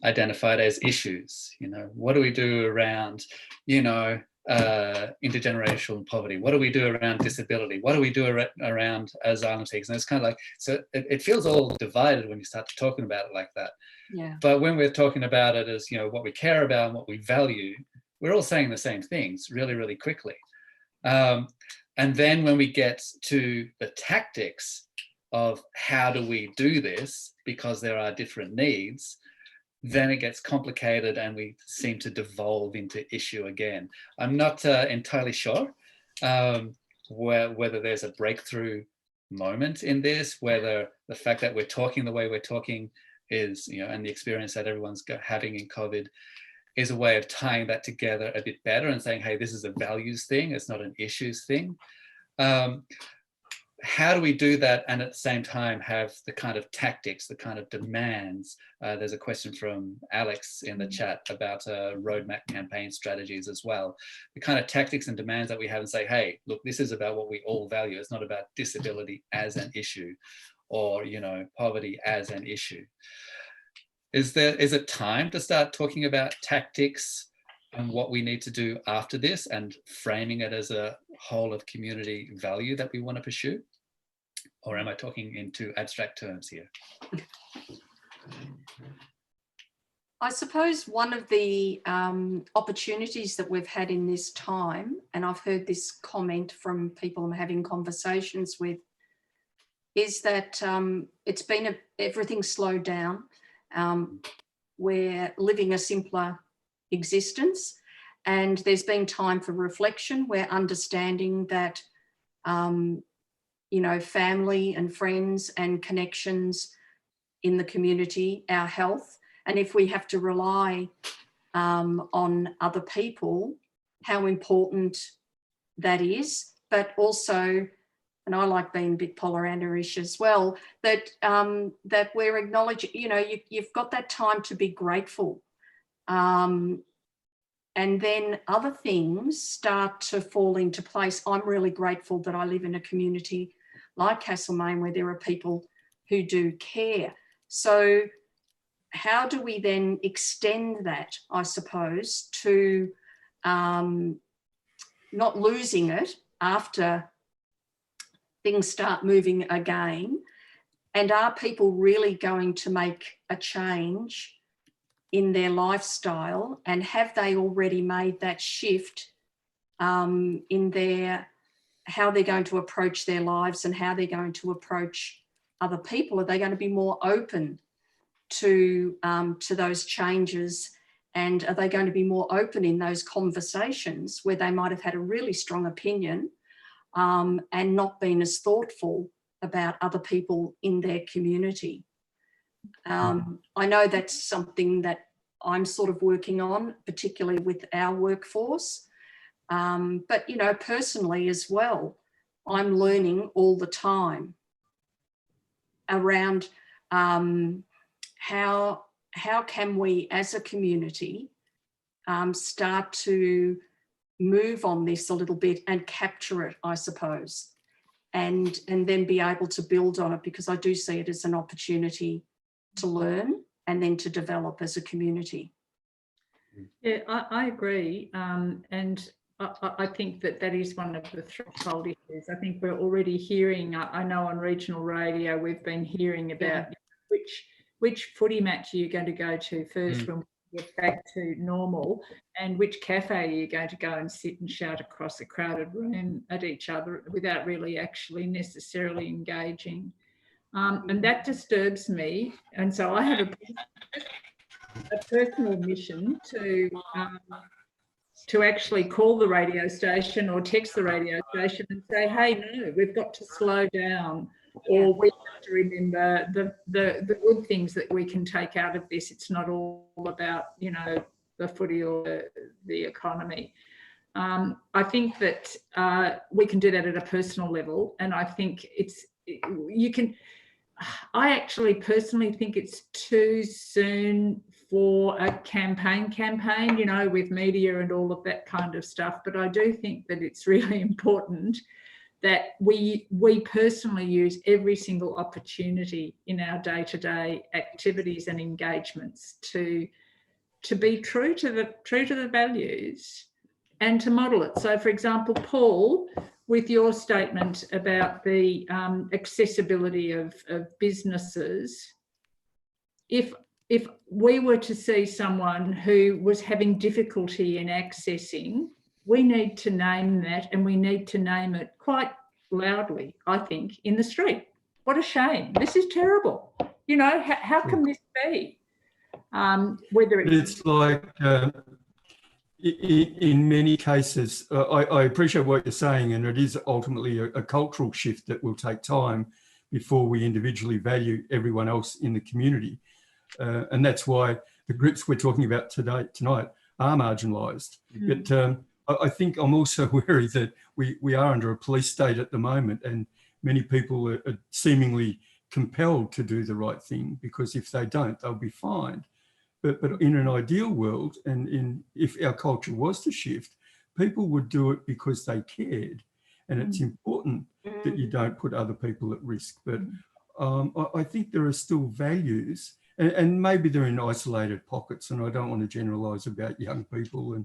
identified as issues. You know, what do we do around, you know, intergenerational poverty? What do we do around disability? What do we do around asylum seekers? And it's kind of like, so it feels all divided when you start talking about it like that. Yeah. But when we're talking about it as, you know, what we care about and what we value, we're all saying the same things really, really quickly. And then when we get to the tactics of how do we do this, because there are different needs, then it gets complicated and we seem to devolve into issue again. I'm not entirely sure whether there's a breakthrough moment in this, whether the fact that we're talking the way we're talking is, you know, and the experience that everyone's having in COVID is a way of tying that together a bit better and saying, hey, this is a values thing, it's not an issues thing. How do we do that and at the same time have the kind of tactics, the kind of demands? There's a question from Alex in the chat about roadmap campaign strategies as well. The kind of tactics and demands that we have and say, hey, look, this is about what we all value. It's not about disability as an issue or, you know, poverty as an issue. Is it time to start talking about tactics and what we need to do after this and framing it as a whole of community value that we want to pursue? Or am I talking in too abstract terms here? I suppose one of the opportunities that we've had in this time, and I've heard this comment from people I'm having conversations with, is that it's been everything slowed down. We're living a simpler existence, and there's been time for reflection. We're understanding that, you know, family and friends and connections in the community, our health, and if we have to rely on other people, how important that is, but also, and I like being a bit Pollyanna-ish as well, that that we're acknowledging, you know, you've got that time to be grateful. And then other things start to fall into place. I'm really grateful that I live in a community like Castlemaine where there are people who do care. So how do we then extend that, I suppose, to not losing it after things start moving again? And are people really going to make a change in their lifestyle, and have they already made that shift in their how they're going to approach their lives and how they're going to approach other people? Are they going to be more open to those changes, and are they going to be more open in those conversations where they might have had a really strong opinion and not been as thoughtful about other people in their community? I know that's something that I'm sort of working on, particularly with our workforce, but, you know, personally as well, I'm learning all the time around how can we as a community start to move on this a little bit and capture it, I suppose, and then be able to build on it, because I do see it as an opportunity to learn and then to develop as a community. Yeah, I agree. And I think that is one of the threshold issues. I think we're already hearing, I know on regional radio, we've been hearing about which footy match are you going to go to first when we get back to normal, and which cafe are you going to go and sit and shout across a crowded room at each other without really actually necessarily engaging. And that disturbs me. And so I have a personal mission to actually call the radio station or text the radio station and say, hey, no, we've got to slow down, or we have to remember the good things that we can take out of this. It's not all about, you know, the footy or the economy. I think that we can do that at a personal level, and I think I actually personally think it's too soon for a campaign, you know, with media and all of that kind of stuff. But I do think that it's really important that we personally use every single opportunity in our day-to-day activities and engagements to be true to the values and to model it. So, for example, Paul, with your statement about the accessibility of businesses, if we were to see someone who was having difficulty in accessing, we need to name that, and we need to name it quite loudly, I think, in the street. What a shame. This is terrible. You know, how can this be? Whether it's like... in many cases, I appreciate what you're saying, and it is ultimately a cultural shift that will take time before we individually value everyone else in the community. And that's why the groups we're talking about tonight are marginalised. But I think I'm also wary that we are under a police state at the moment, and many people are seemingly compelled to do the right thing, because if they don't, they'll be fined. But in an ideal world, and if our culture was to shift, people would do it because they cared. And it's important that you don't put other people at risk. But I think there are still values, and maybe they're in isolated pockets, and I don't want to generalise about young people and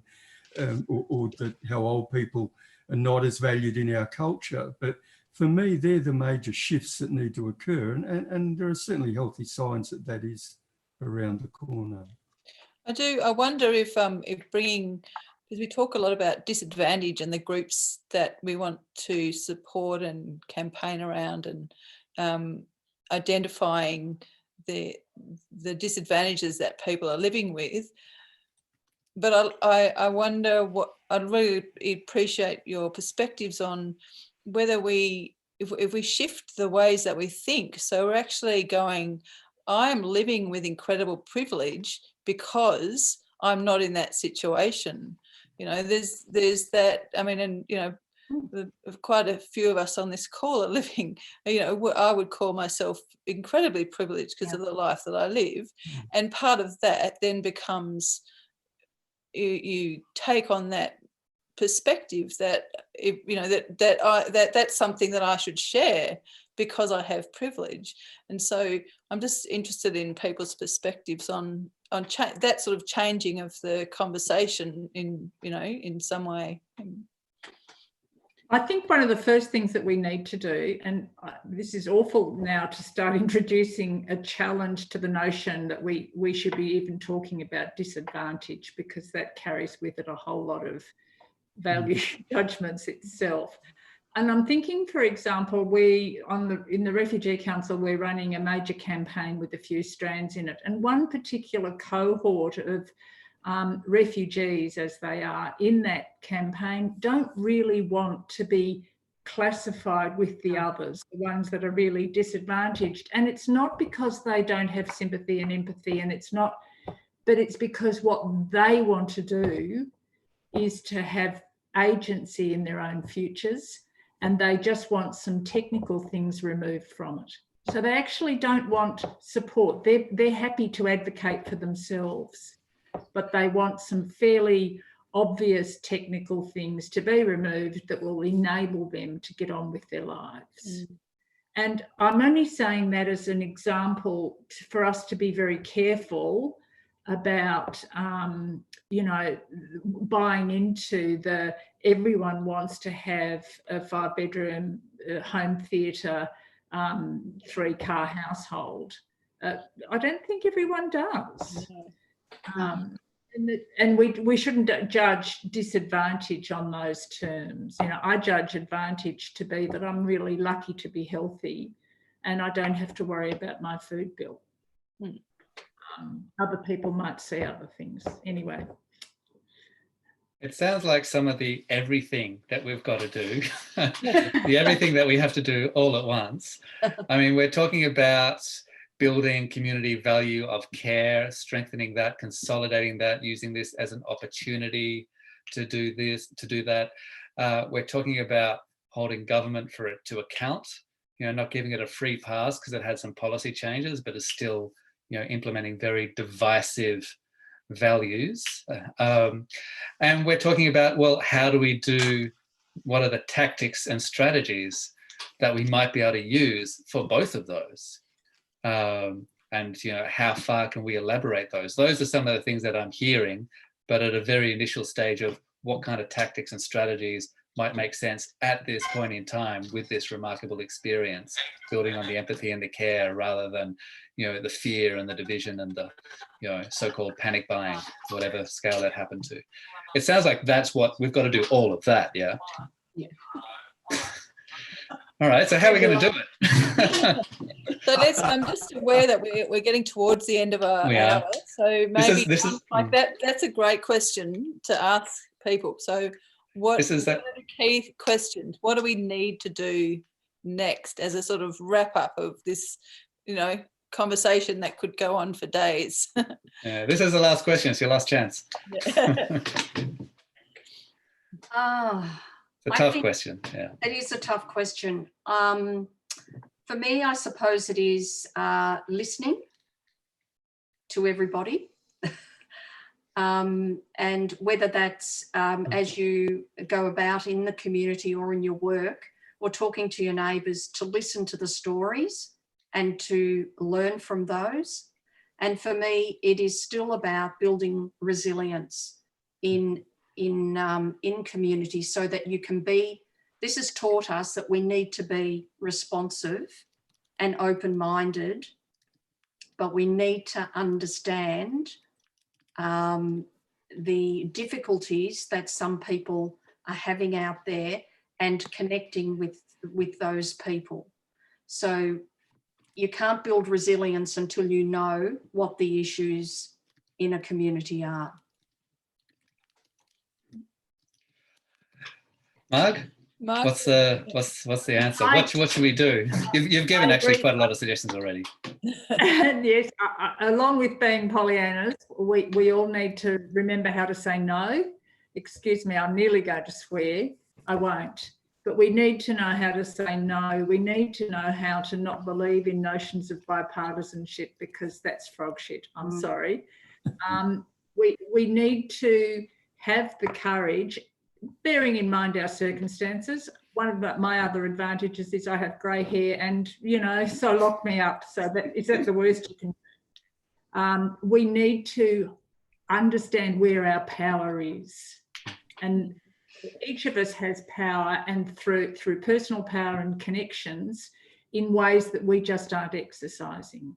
or that how old people are not as valued in our culture. But for me, they're the major shifts that need to occur. And there are certainly healthy signs that is around the corner. I wonder if bringing, because we talk a lot about disadvantage and the groups that we want to support and campaign around, and identifying the disadvantages that people are living with. But I wonder what, I'd really appreciate your perspectives on whether if we shift the ways that we think, so we're actually going, I'm living with incredible privilege because I'm not in that situation. You know, there's that, I mean, and, you know, quite a few of us on this call are living, you know, I would call myself incredibly privileged because of the life that I live. And part of that then becomes, you take on that perspective that, you know, that's something that I should share because I have privilege. And so I'm just interested in people's perspectives on that sort of changing of the conversation in, you know, in some way. I think one of the first things that we need to do, and this is awful now to start introducing a challenge to the notion that we should be even talking about disadvantage, because that carries with it a whole lot of value judgments itself. And I'm thinking, for example, in the Refugee Council, we're running a major campaign with a few strands in it. And one particular cohort of refugees, as they are in that campaign, don't really want to be classified with the others, the ones that are really disadvantaged. And it's not because they don't have sympathy and empathy, and but it's because what they want to do is to have agency in their own futures, and they just want some technical things removed from it. So they actually don't want support. They're happy to advocate for themselves, but they want some fairly obvious technical things to be removed that will enable them to get on with their lives. And I'm only saying that as an example for us to be very careful about, you know, buying into everyone wants to have a 5-bedroom home theatre, 3-car household. I don't think everyone does. And we shouldn't judge disadvantage on those terms. You know, I judge advantage to be that I'm really lucky to be healthy and I don't have to worry about my food bill. Other people might see other things. Anyway. It sounds like some of the everything that we've got to do, the everything that we have to do all at once. I mean, we're talking about building community value of care, strengthening that, consolidating that, using this as an opportunity to do this, to do that. We're talking about holding government for it to account, you know, not giving it a free pass because it had some policy changes, but is still, you know, implementing very divisive values. And we're talking about, well, how do we what are the tactics and strategies that we might be able to use for both of those? And, you know, how far can we elaborate those? Those are some of the things that I'm hearing, but at a very initial stage of what kind of tactics and strategies might make sense at this point in time with this remarkable experience, building on the empathy and the care rather than, you know, the fear and the division and the, you know, so-called panic buying, whatever scale that happened to. It sounds like that's what we've got to do, all of that, yeah? Yeah. All right, so how are we going to do it? So I'm just aware that we're getting towards the end of our hour. So maybe that's a great question to ask people. So what are the key questions? What do we need to do next as a sort of wrap up of this, you know, conversation that could go on for days? Yeah, this is the last question. It's your last chance. It's a tough question. Yeah, it is a tough question. For me, I suppose it is listening to everybody. And whether that's as you go about in the community or in your work or talking to your neighbours, to listen to the stories and to learn from those. And for me, it is still about building resilience in community so that you can be, this has taught us that we need to be responsive and open-minded, but we need to understand the difficulties that some people are having out there and connecting with those people. So you can't build resilience until you know what the issues in a community are. Mark? What's the answer? What should we do? You've given actually quite a lot of suggestions already. And yes, along with being Pollyannas, we all need to remember how to say no. Excuse me, I'm nearly going to swear. I won't. But we need to know how to say no. We need to know how to not believe in notions of bipartisanship, because that's frog shit. I'm sorry. We need to have the courage, bearing in mind our circumstances. One of my other advantages is I have grey hair and, you know, so lock me up. So is that the worst you can do? We need to understand where our power is. And each of us has power, and through personal power and connections in ways that we just aren't exercising.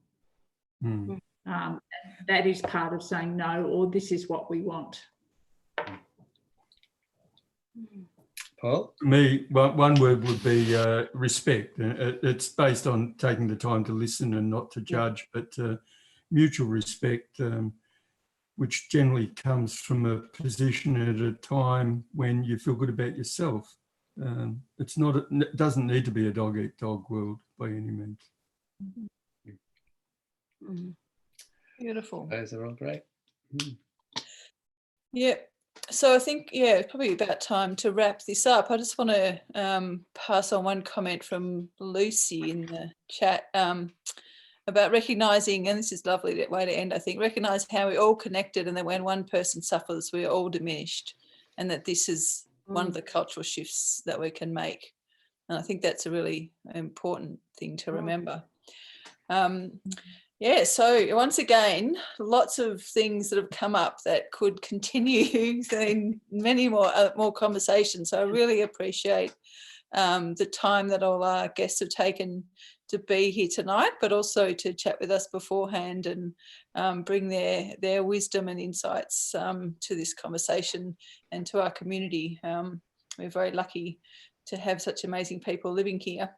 That is part of saying no, or this is what we want. Paul? For me, one word would be respect. It's based on taking the time to listen and not to judge, but mutual respect, which generally comes from a position at a time when you feel good about yourself. It doesn't need to be a dog-eat-dog world by any means. Beautiful. Those are all great. Yeah. So I think, yeah, it's probably about time to wrap this up. I just want to pass on one comment from Lucy in the chat about recognising, and this is a lovely way to end, I think, recognise how we're all connected, and that when one person suffers, we're all diminished, and that this is one of the cultural shifts that we can make. And I think that's a really important thing to remember. Yeah, so once again, lots of things that have come up that could continue in many more conversations. So I really appreciate the time that all our guests have taken to be here tonight, but also to chat with us beforehand and bring their wisdom and insights to this conversation and to our community. We're very lucky to have such amazing people living here.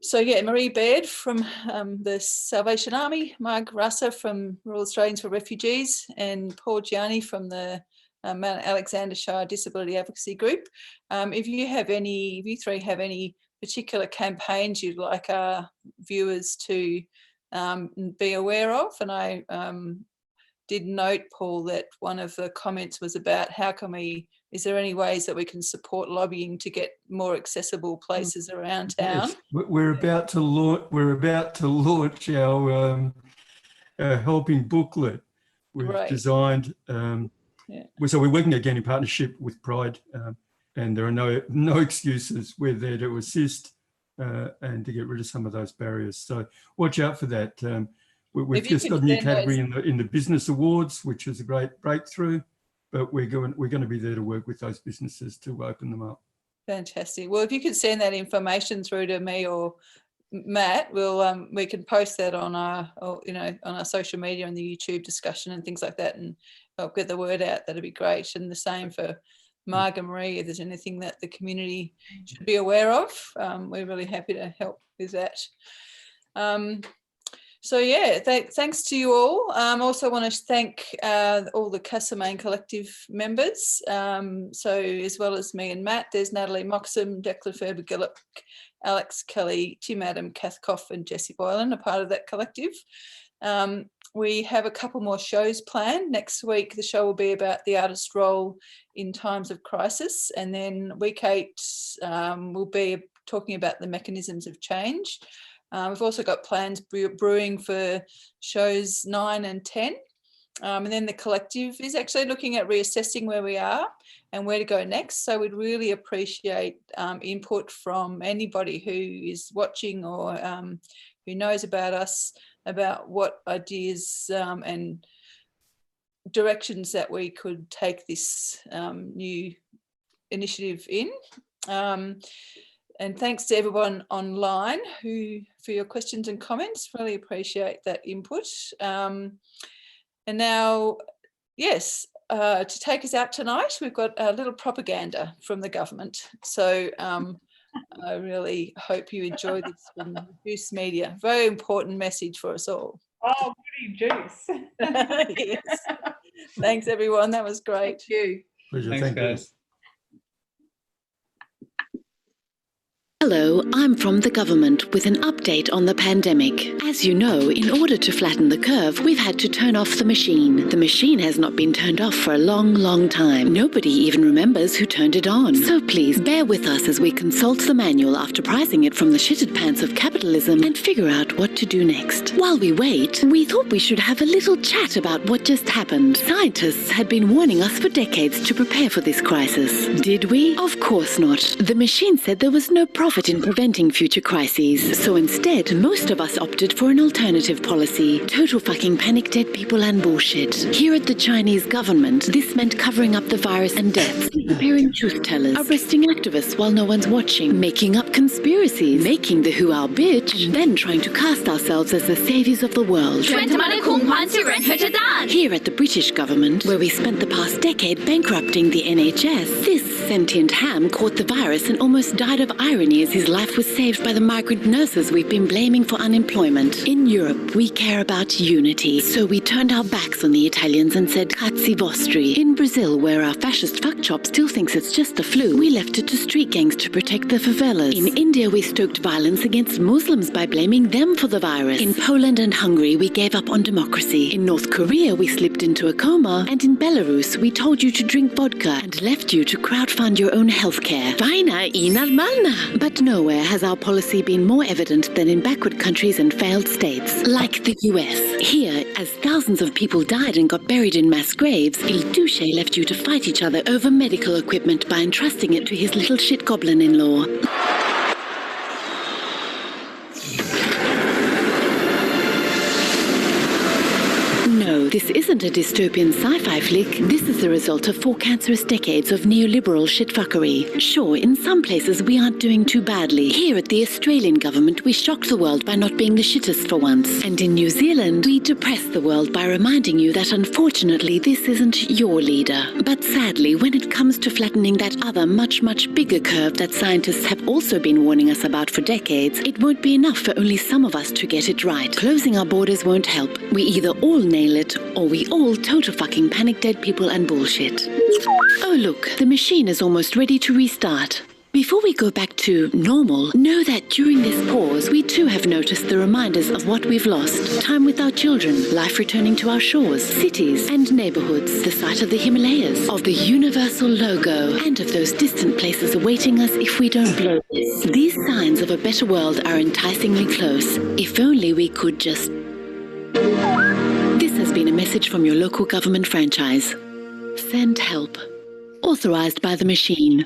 So yeah, Maree Baird from the Salvation Army, Margaret Rasa from Royal Australians for Refugees, and Paul Gianni from the Mount Alexander Shire Disability Advocacy Group. If you three have any particular campaigns you'd like our viewers to be aware of, and I did note, Paul, that one of the comments was about is there any ways that we can support lobbying to get more accessible places around town? Yes, we're about to launch our helping booklet. We've designed. So we're working again in partnership with Pride, and there are no excuses. We're there to assist and to get rid of some of those barriers. So watch out for that. We've just got a new category in the business awards, which is a great breakthrough. But we're going to be there to work with those businesses to open them up. Fantastic. Well, if you could send that information through to me or Matt, we can post that on our social media and the YouTube discussion and things like that, and help get the word out. That'd be great. And the same for Marg and Maree. If there's anything that the community should be aware of, we're really happy to help with that. So yeah, thanks to you all. Also want to thank all the Castlemaine Collective members. So as well as me and Matt, there's Natalie Moxham, Declan Ferber-Gillip, Alex Kelly, Tim Adam, Kath Koff and Jessie Boylan are part of that collective. We have a couple more shows planned. Next week, the show will be about the artist role in times of crisis. And then week 8, we'll be talking about the mechanisms of change. We've also got plans brewing for shows 9 and 10. And then the collective is actually looking at reassessing where we are and where to go next. So we'd really appreciate input from anybody who is watching or who knows about us, about what ideas and directions that we could take this new initiative in. And thanks to everyone online for your questions and comments. Really appreciate that input. And now, yes, to take us out tonight, we've got a little propaganda from the government. So I really hope you enjoy this from Juice Media. Very important message for us all. Oh, goody juice. Yes. Thanks, everyone. That was great. Thank you. Pleasure. Thanks, Thank you. guys. Hello, I'm from the government with an update on the pandemic. As you know, in order to flatten the curve, we've had to turn off the machine. The machine has not been turned off for a long, long time. Nobody even remembers who turned it on. So please bear with us as we consult the manual after prizing it from the shitted pants of capitalism and figure out what to do next. While we wait, we thought we should have a little chat about what just happened. Scientists had been warning us for decades to prepare for this crisis. Did we? Of course not. The machine said there was no profit in preventing future crises. So instead, most of us opted for an alternative policy. Total fucking panic, dead people and bullshit. Here at the Chinese government, this meant covering up the virus and deaths, disappearing truth tellers, arresting activists while no one's watching, making up conspiracies, making the WHO our bitch, and then trying to cast ourselves as the saviors of the world. Here at the British government, where we spent the past decade bankrupting the NHS, this sentient ham caught the virus and almost died of irony as his life was saved by the migrant nurses we've been blaming for unemployment. In Europe, we care about unity, so we turned our backs on the Italians and said cazzi vostri. In Brazil, where our fascist fuck chop still thinks it's just the flu, we left it to street gangs to protect the favelas. In India, we stoked violence against Muslims by blaming them for the virus. In Poland and Hungary, we gave up on democracy. In North Korea, we slipped into a coma. And in Belarus, we told you to drink vodka and left you to crowdfund your own healthcare. Fajna i normalna. But nowhere has our policy been more evident than in backward countries and failed states, like the US. Here, as thousands of people died and got buried in mass graves, Il Duce left you to fight each other over medical equipment by entrusting it to his little shit goblin-in-law. No, this isn't a dystopian sci-fi flick. This is the result of 4 cancerous decades of neoliberal shitfuckery. Sure, in some places we aren't doing too badly. Here at the Australian government, we shocked the world by not being the shittest for once. And in New Zealand, we depressed the world by reminding you that unfortunately this isn't your leader. But sadly, when it comes to flattening that other much, much bigger curve that scientists have also been warning us about for decades, it won't be enough for only some of us to get it right. Closing our borders won't help. We either all nail it, or we all total fucking panic dead people and bullshit. Oh look, the machine is almost ready to restart. Before we go back to normal, know that during this pause, we too have noticed the reminders of what we've lost. Time with our children, life returning to our shores, cities and neighborhoods, the sight of the Himalayas, of the universal logo, and of those distant places awaiting us if we don't blow this. These signs of a better world are enticingly close. If only we could just... This has been a message from your local government franchise. Send help. Authorized by the machine.